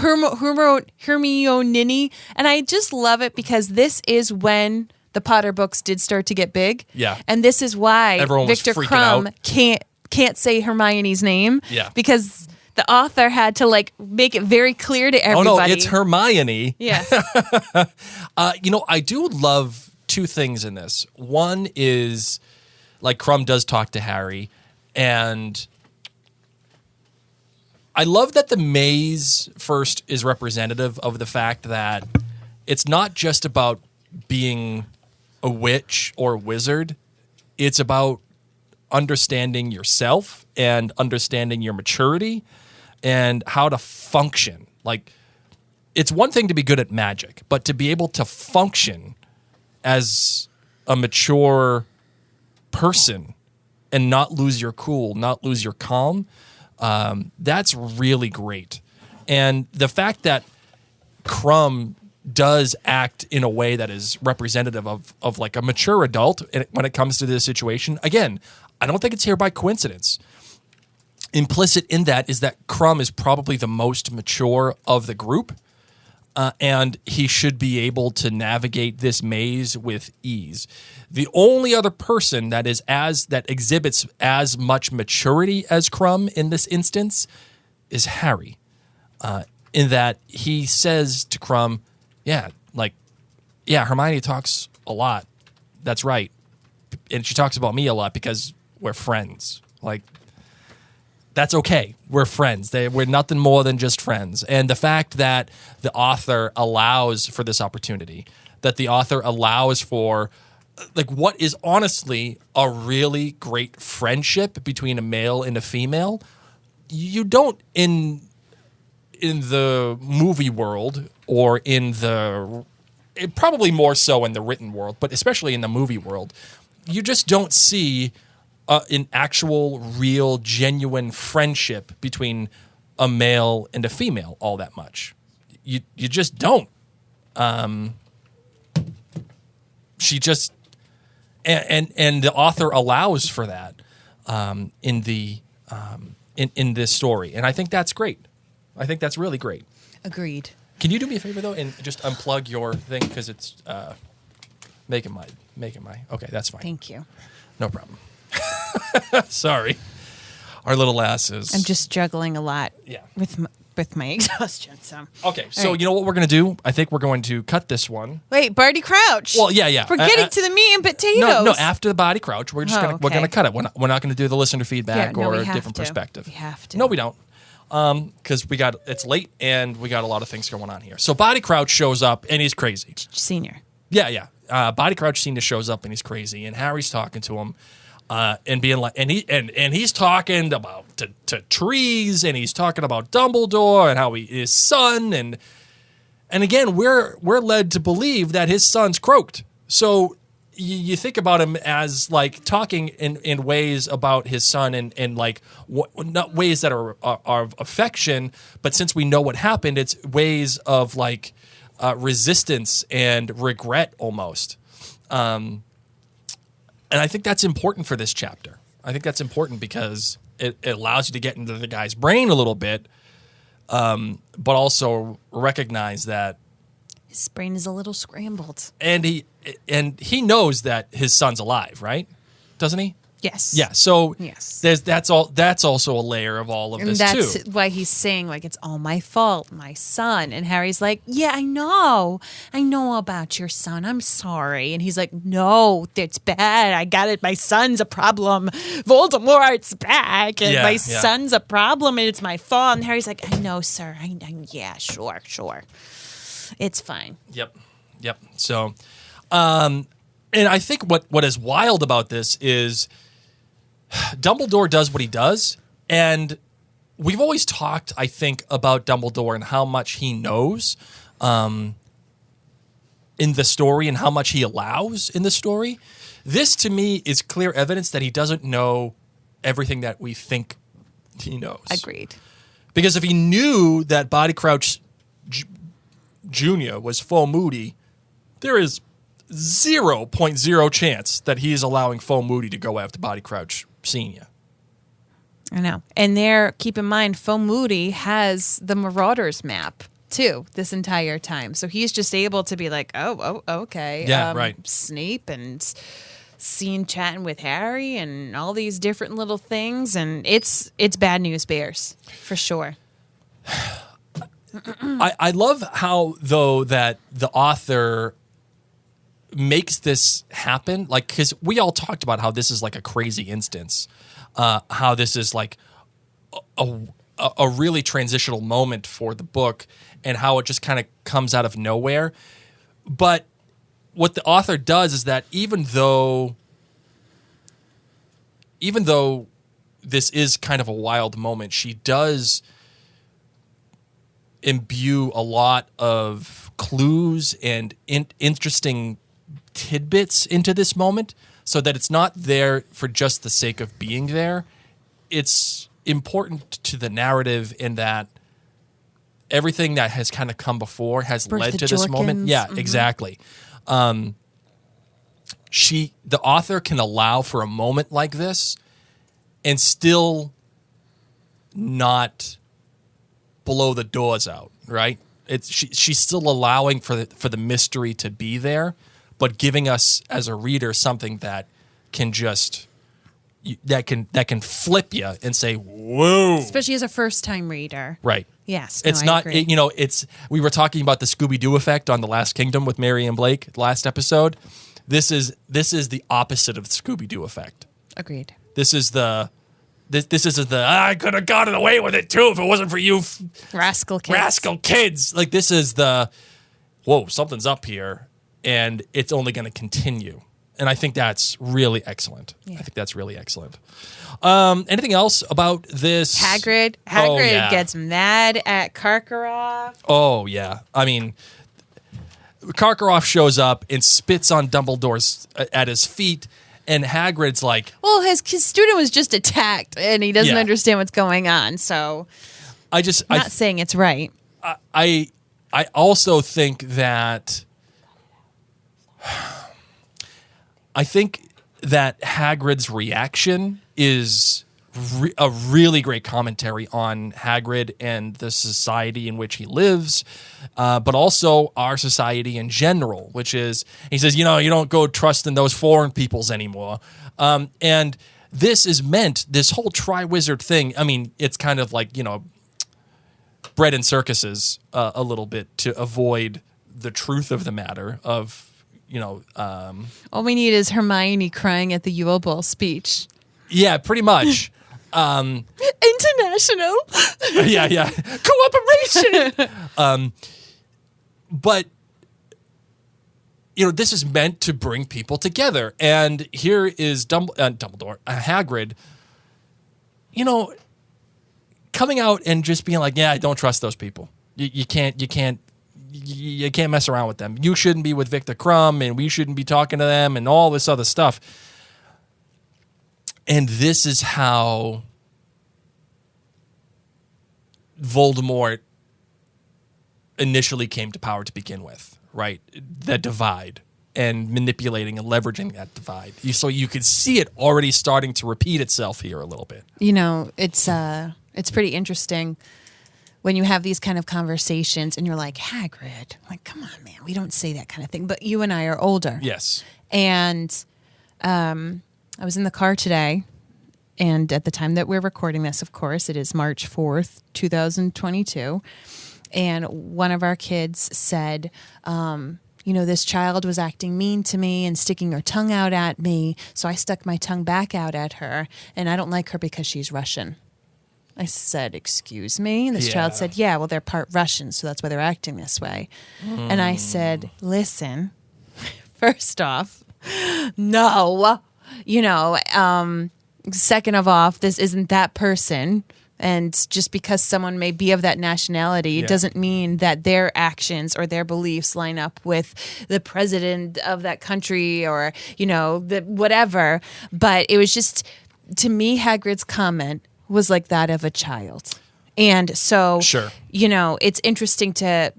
Hermione, and I just love it because this is when the Potter books did start to get big. Yeah, and this is why everyone was Victor freaking Crumb out. can't say Hermione's name. Yeah, because the author had to make it very clear to everybody. Oh no, it's Hermione. Yes. I do love two things in this. One is like Crumb does talk to Harry, and I love that the maze first is representative of the fact that it's not just about being a witch or a wizard. It's about understanding yourself and understanding your maturity and how to function. Like, it's one thing to be good at magic, but to be able to function as a mature person and not lose your cool, not lose your calm, that's really great. And the fact that Crumb does act in a way that is representative of like a mature adult when it comes to this situation, again, I don't think it's here by coincidence. Implicit in that is that Crumb is probably the most mature of the group, and he should be able to navigate this maze with ease. The only other person that exhibits as much maturity as Crumb in this instance is Harry, in that he says to Crumb, Hermione talks a lot. That's right. And she talks about me a lot because we're friends. Like, that's okay. We're friends. We're nothing more than just friends. And the fact that the author allows for this opportunity, that the author allows for like what is honestly a really great friendship between a male and a female, you don't in the movie world or probably more so in the written world, but especially in the movie world, you just don't see an actual, real, genuine friendship between a male and a female all that much. You just don't. She just and the author allows for that in this story, and I think that's great. I think that's really great. Agreed. Can you do me a favor though and just unplug your thing because it's making my okay, that's fine. Thank you. No problem. Sorry, our little asses. I'm just juggling a lot. Yeah. With my exhaustion. So okay, so right. You know what we're gonna do? I think we're going to cut this one. Wait, Barty Crouch. Well, yeah. We're getting to the meat and potatoes. No. After the Body Crouch, we're just we're gonna cut it. We're not gonna do the listener feedback or a different to. perspective. We have to. No, we don't. Because it's late and we got a lot of things going on here. So Body Crouch shows up and he's crazy. Senior. Yeah. Body Crouch Senior shows up and he's crazy, and Harry's talking to him. And being like, and he's talking about to trees, and he's talking about Dumbledore and how his son, and again we're led to believe that his son's croaked. So you think about him as like talking in ways about his son and like not ways that are of affection, but since we know what happened, it's ways of like resistance and regret almost. And I think that's important for this chapter. I think that's important because it allows you to get into the guy's brain a little bit, but also recognize that his brain is a little scrambled. And he knows that his son's alive, right? Doesn't he? Yes. Yeah. So yes. That's also a layer of all of this too. That's why he's saying like it's all my fault, my son. And Harry's like, yeah, I know about your son. I'm sorry. And he's like, no, it's bad. I got it. My son's a problem. Voldemort's back, and my son's a problem, and it's my fault. And Harry's like, I know, sir. Yeah, sure. It's fine. Yep. So, and I think what is wild about this is Dumbledore does what he does, and we've always talked, I think, about Dumbledore and how much he knows. in the story and how much he allows in the story. This, to me, is clear evidence that he doesn't know everything that we think he knows. Agreed. Because if he knew that Body Crouch Jr. was full Moody, there is 0.0 chance that he is allowing full Moody to go after Body Crouch Sr. I know. And there, keep in mind, Full Moody has the Marauders map too this entire time. So he's just able to be like, oh, okay. Yeah, right. Snape and seen chatting with Harry and all these different little things. And it's bad news bears for sure. I love how, though, that the author makes this happen. Like, because we all talked about how this is like a crazy instance. How this is like a really transitional moment for the book and how it just kind of comes out of nowhere. But what the author does is that even though this is kind of a wild moment, she does imbue a lot of clues and interesting tidbits into this moment so that it's not there for just the sake of being there. It's important to the narrative in that everything that has kind of come before has led to this moment. Yeah, exactly. The author can allow for a moment like this and still not blow the doors out, right? She's still allowing for the mystery to be there, but giving us as a reader something that can just that can flip you and say, "Whoa!" Especially as a first-time reader, right? Yes, it's not. We were talking about the Scooby-Doo effect on The Last Kingdom with Mary and Blake last episode. This is the opposite of the Scooby-Doo effect. Agreed. This is the I could have gotten away with it too if it wasn't for you rascal kids. Like, this is the whoa, something's up here, and it's only going to continue. And I think that's really excellent. Yeah. I think that's really excellent. Anything else about this? Hagrid gets mad at Karkaroff. Oh, yeah. I mean, Karkaroff shows up and spits on Dumbledore's at his feet, and Hagrid's like... Well, his student was just attacked, and he doesn't understand what's going on, so... I'm not saying it's right. I also think that... I think that Hagrid's reaction is a really great commentary on Hagrid and the society in which he lives, but also our society in general, which is, he says, you don't go trusting those foreign peoples anymore. And this is meant, this whole Triwizard thing, I mean, it's kind of like, bread and circuses a little bit to avoid the truth of the matter of, all we need is Hermione crying at the Yule Ball speech. Yeah, pretty much. International. Yeah. Cooperation. But, this is meant to bring people together. And here is Dumbledore, Hagrid, coming out and just being like, yeah, I don't trust those people. You can't mess around with them. You shouldn't be with Victor Crumb, and we shouldn't be talking to them, and all this other stuff. And this is how Voldemort initially came to power to begin with, right? That divide and manipulating and leveraging that divide. So you could see it already starting to repeat itself here a little bit. It's pretty interesting when you have these kind of conversations and you're like, Hagrid, like, come on, man, we don't say that kind of thing. But you and I are older. Yes. And I was in the car today, and at the time that we're recording this, of course, it is March 4th, 2022. And one of our kids said, this child was acting mean to me and sticking her tongue out at me. So I stuck my tongue back out at her, and I don't like her because she's Russian. I said, excuse me? And this child said, yeah, well, they're part Russian, so that's why they're acting this way. And I said, listen, first off, no. Second of all, this isn't that person. And just because someone may be of that nationality doesn't mean that their actions or their beliefs line up with the president of that country or, the whatever. But it was just, to me, Hagrid's comment was like that of a child. And so, Sure. It's interesting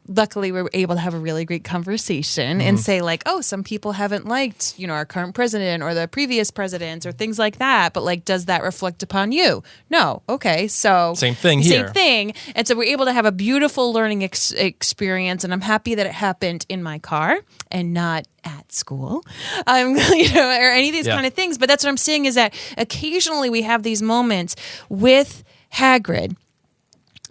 luckily we were able to have a really great conversation and say like, oh, some people haven't liked, our current president or the previous presidents or things like that. But like, does that reflect upon you? No. Okay. So Same thing here. Same thing. And so we're able to have a beautiful learning experience. And I'm happy that it happened in my car and not at school, or any of these kind of things. But that's what I'm saying is that occasionally we have these moments with Hagrid,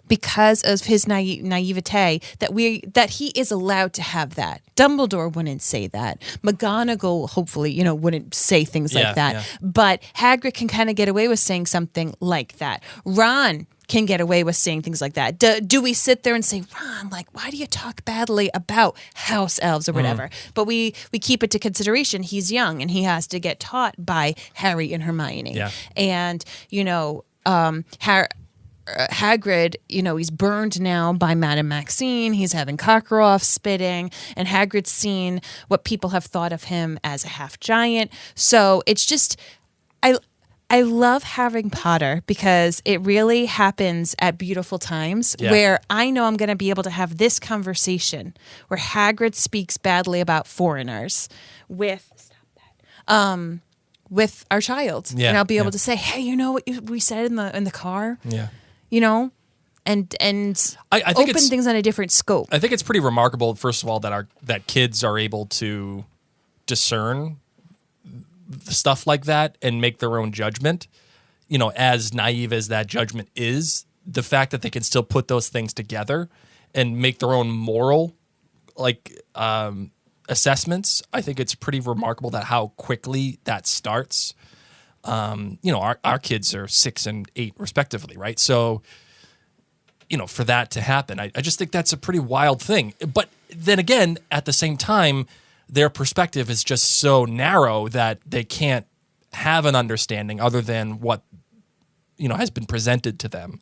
because of his naivete, that he is allowed to have that. Dumbledore wouldn't say that. McGonagall, hopefully, wouldn't say things like that. Yeah. But Hagrid can kind of get away with saying something like that. Ron can get away with saying things like that. Do we sit there and say, Ron, like, why do you talk badly about house elves or whatever? But we keep it to consideration. He's young and he has to get taught by Harry and Hermione. Yeah. And, Hagrid, he's burned now by Madame Maxine. He's having Karkaroff spitting, and Hagrid's seen what people have thought of him as a half giant. So it's just, I love Harry Potter because it really happens at beautiful times where I know I'm going to be able to have this conversation where Hagrid speaks badly about foreigners with our child, and I'll be able to say, "Hey, you know what we said in the car?" Yeah. And I think open things on a different scope. I think it's pretty remarkable, first of all, that kids are able to discern stuff like that and make their own judgment. As naive as that judgment is, the fact that they can still put those things together and make their own moral assessments, I think it's pretty remarkable that how quickly that starts. Our kids are 6 and 8 respectively, right? So, for that to happen, I just think that's a pretty wild thing. But then again, at the same time, their perspective is just so narrow that they can't have an understanding other than what, has been presented to them.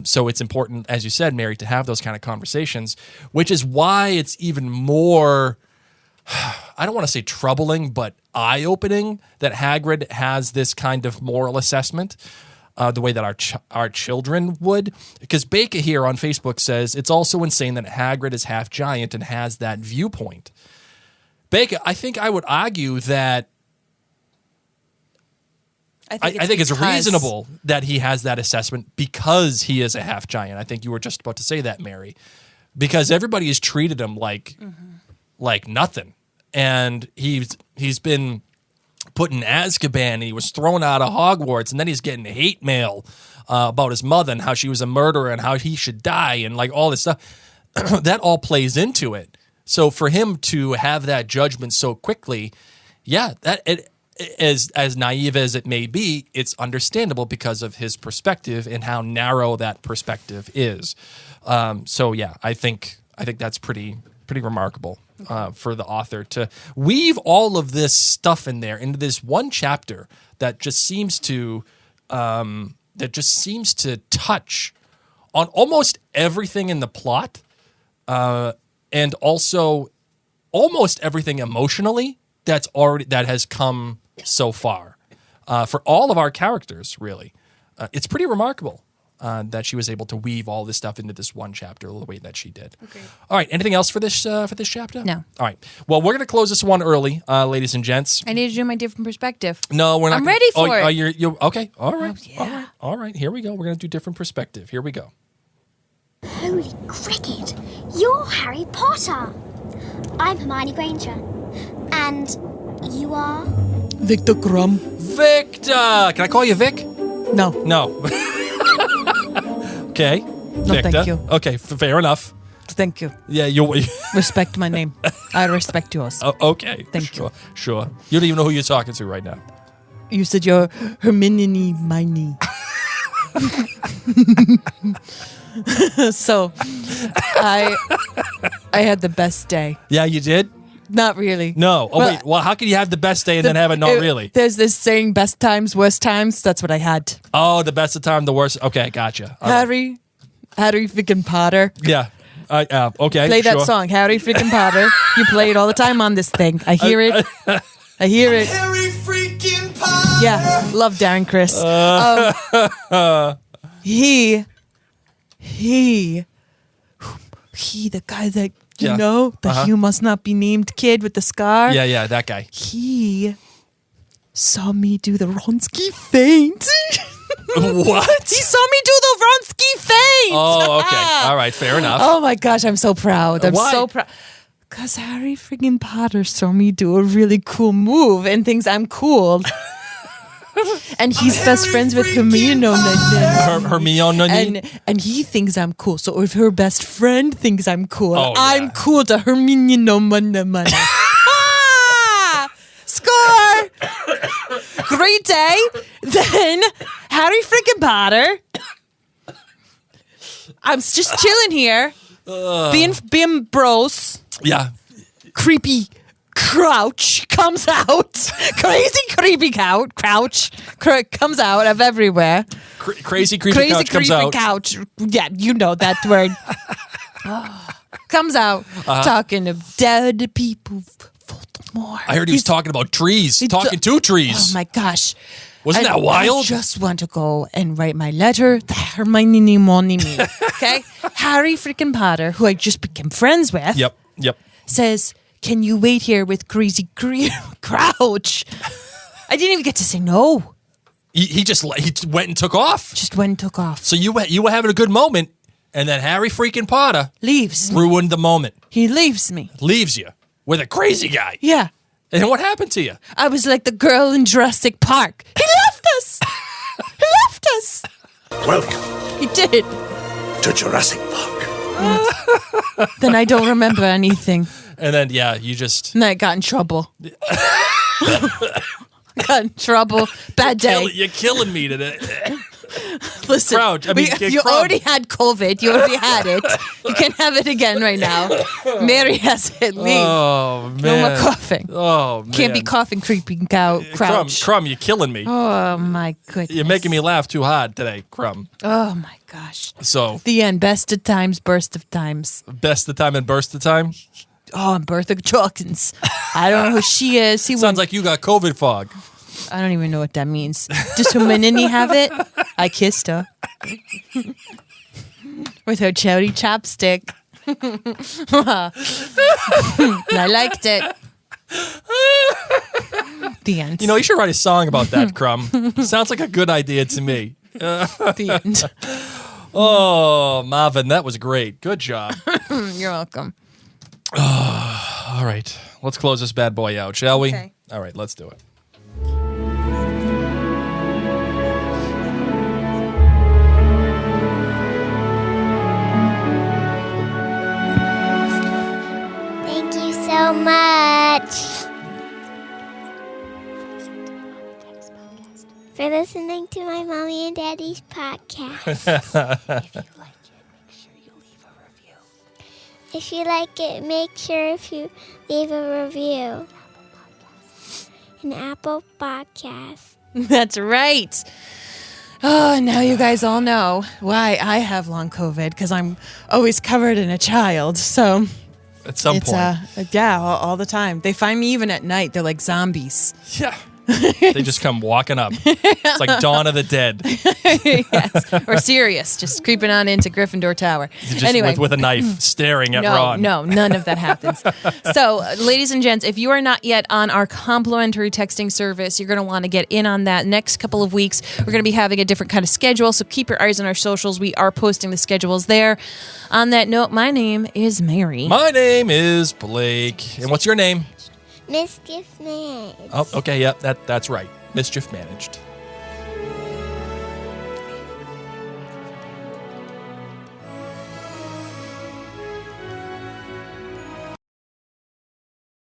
So it's important, as you said, Mary, to have those kind of conversations, which is why it's even more, I don't want to say troubling, but eye-opening that Hagrid has this kind of moral assessment, the way that our children would. Because Baker here on Facebook says, it's also insane that Hagrid is half giant and has that viewpoint. Baker, I think I would argue that I think it's reasonable that he has that assessment because he is a half giant. I think you were just about to say that, Mary. Because everybody has treated him like nothing. And he's been put in Azkaban, and he was thrown out of Hogwarts, and then he's getting hate mail about his mother and how she was a murderer and how he should die and all this stuff. That all plays into it. So for him to have that judgment so quickly, as naive as it may be, it's understandable because of his perspective and how narrow that perspective is. I think that's pretty remarkable for the author to weave all of this stuff in there into this one chapter that just seems to touch on almost everything in the plot, and also almost everything emotionally that has come so far for all of our characters. Really, it's pretty remarkable. That she was able to weave all this stuff into this one chapter the way that she did. Okay. All right. Anything else for this chapter? No. All right. Well, we're going to close this one early, ladies and gents. I need to do my different perspective. No, we're not. I'm ready for it. You're okay. All right. Oh, yeah. All right. Here we go. We're going to do different perspective. Here we go. Holy cricket! You're Harry Potter. I'm Hermione Granger, and you are Victor Crumb. Victor. Can I call you Vic? No. No. Okay. No, Victor. thank you. Okay, fair enough. Thank you. Yeah, you Respect my name. I respect yours. Okay. Thank you. Sure. You don't even know who you're talking to right now. You said you're Hermione Miney. So, I had the best day. Yeah, you did? Not really. No. Oh, Well, wait. Well, how can you have the best day and then have it not really? There's this saying, best times, worst times. That's what I had. Oh, the best of time, the worst. Okay, gotcha. All right. Harry freaking Potter. Yeah. Okay. Play that sure. song, Harry freaking Potter. You play it all the time on this thing. I hear it. I hear it. Harry freaking Potter. Yeah, love Darren Chris. He, the guy that Yeah. the "You Must Not Be Named" kid with the scar. Yeah, that guy. He saw me do the Ronsky feint. What? He saw me do the Ronsky feint. Oh, okay. All right, fair enough. Oh my gosh, I'm so proud. I'm Why? so proud. Because Harry freaking Potter saw me do a really cool move and thinks I'm cool. And he's best friends with Hermione. Hermione. And he thinks I'm cool. So if her best friend thinks I'm cool, Oh, I'm yeah. cool to Hermione. Ah! Score! Great day. Then Harry freaking Potter. I'm just chilling here, being bros. Yeah. Creepy crouch comes out. Crazy creepy crouch comes out of everywhere. Crazy creepy couch comes creepy out. couch. Yeah, you know that word. Comes out talking to dead people. Voldemort. I heard he was talking about trees. He Talking to trees. Oh my gosh. Wasn't that I wild? just want to go and write my letter to Hermione Money me. Okay? Harry freaking Potter, who I just became friends with, Yep. says, "Can you wait here with Crazy Crouch?" I didn't even get to say no. He went and took off. Just went and took off. So you were having a good moment, and then Harry freaking Potter Leaves me. ruined the moment. He leaves me. Leaves you with a crazy guy. Yeah. And what happened to you? I was like the girl in Jurassic Park. He left us. He left us. Welcome He did. to Jurassic Park. Then I don't remember anything. And then you just And I got in trouble. Got in trouble. Bad day. you're killing me today. Listen, Crouch. I mean, you Crumb. already had COVID. You already had it. You can't have it again right now. Mary has it. Leave. Oh man. No more coughing. Oh man. Can't be coughing, creeping crouch. Crumb, you're killing me. Oh my goodness. You're making me laugh too hard today, Crumb. Oh my gosh. So The end. Best of times, burst of times. best of time and burst of time. Oh, and Bertha Jorkins. I don't know who she is. He Sounds went, like you got COVID fog. I don't even know what that means. Does Hermione have it? I kissed her. With her cherry chapstick. And I liked it. The end. You know, you should write a song about that, Crumb. Sounds like a good idea to me. The end. Oh, Marvin, that was great. Good job. You're welcome. All right, let's close this bad boy out, shall we? Okay. All right, let's do it. Thank you so much for listening to my mommy and daddy's podcast. If you like it, make sure if you leave a review. An Apple Podcast. That's right. Oh, now you guys all know why I have long COVID, because I'm always covered in a child. So At some it's point. all the time. They find me even at night. They're like zombies. Yeah. They just come walking up. It's like Dawn of the Dead. Yes. Or Sirius, just creeping on into Gryffindor Tower. Just Anyway. with a knife staring at No, Ron. no, none of that happens. So, ladies and gents, if you are not yet on our complimentary texting service, you're going to want to get in on that. Next couple of weeks, we're going to be having a different kind of schedule, so keep your eyes on our socials. We are posting the schedules there. On that note, my name is Mary. My name is Blake. And what's your name? Mischief Man. Oh, okay, yeah, that's right. Mischief Managed.